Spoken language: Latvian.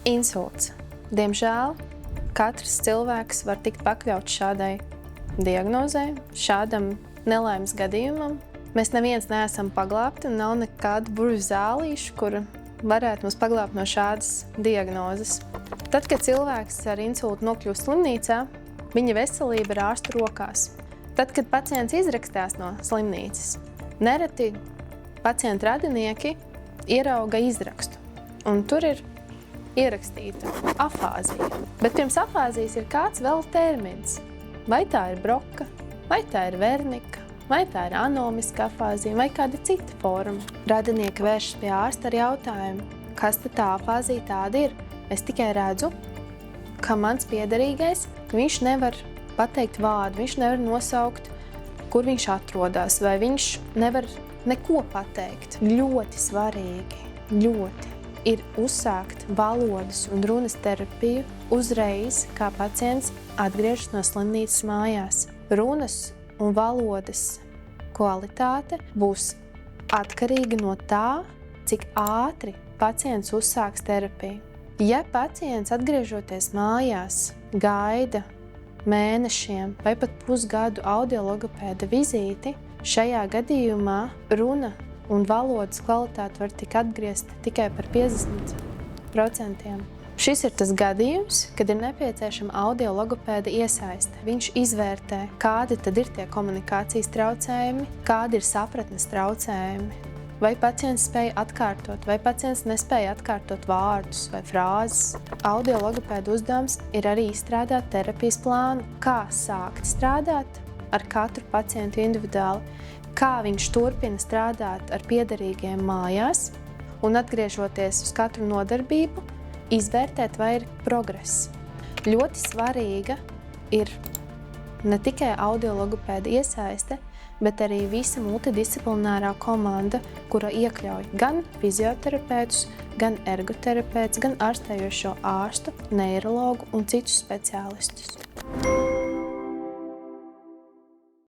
Insults. Diemžēl katrs cilvēks var tikt pakļauts šādai diagnozei, šādam nelaimes gadījumam. Mēs neviens neesam paglābti un nav nekādu burvju zālīšu, kur varētu mums paglābt no šādas diagnozes. Tad, kad cilvēks ar insultu nokļūst slimnīcā, viņa veselība ir ārsta rokās. Tad, kad pacients izrakstās no slimnīcas, nereti pacienta radinieki ierauga izrakstu, un tur ir ierakstīta afāzija. Bet pirms afāzijas ir kāds vēl termins. Vai tā ir broka, vai tā ir vernika, vai tā ir anomiska afāzija, vai kāda cita forma. Radinieki vēršas pie ārsta ar jautājumu, kas tad tā afāzija tāda ir. Es tikai redzu, ka mans piederīgais, ka viņš nevar pateikt vārdu, viņš nevar nosaukt, kur viņš atrodas, vai viņš nevar neko pateikt. Ļoti svarīgi, ir uzsākt valodas un runas terapiju uzreiz, kā pacients atgriežas no slimnīcas mājās. Runas un valodas kvalitāte būs atkarīga no tā, cik ātri pacients uzsāks terapiju. Ja pacients atgriežoties mājās gaida mēnešiem vai pat pusgadu audiologopēda vizīti, šajā gadījumā runa un valodas kvalitāte var tik atgriezt tikai par 50%. Šis ir tas gadījums, kad ir nepieciešama audiologopēda iesaiste. Viņš izvērtē, kādi tad ir tie komunikācijas traucējumi, kādi ir sapratnes traucējumi. Vai pacients spēja atkārtot, vai pacients nespēja atkārtot vārdus vai frāzes. Audiologopēda uzdevums ir arī izstrādāt terapijas plānu, kā sākt strādāt ar katru pacientu individuāli, kā viņš turpina strādāt ar piederīgiem mājās un atgriežoties uz katru nodarbību, izvērtēt, vai ir progress. Ļoti svarīga ir ne tikai audiologopēda iesaiste, bet arī visa multidisciplinārā komanda, kura iekļauj gan fizioterapeitus, gan ergoterapeitus, gan ārstējošo ārstu, neirologu un citus speciālistus.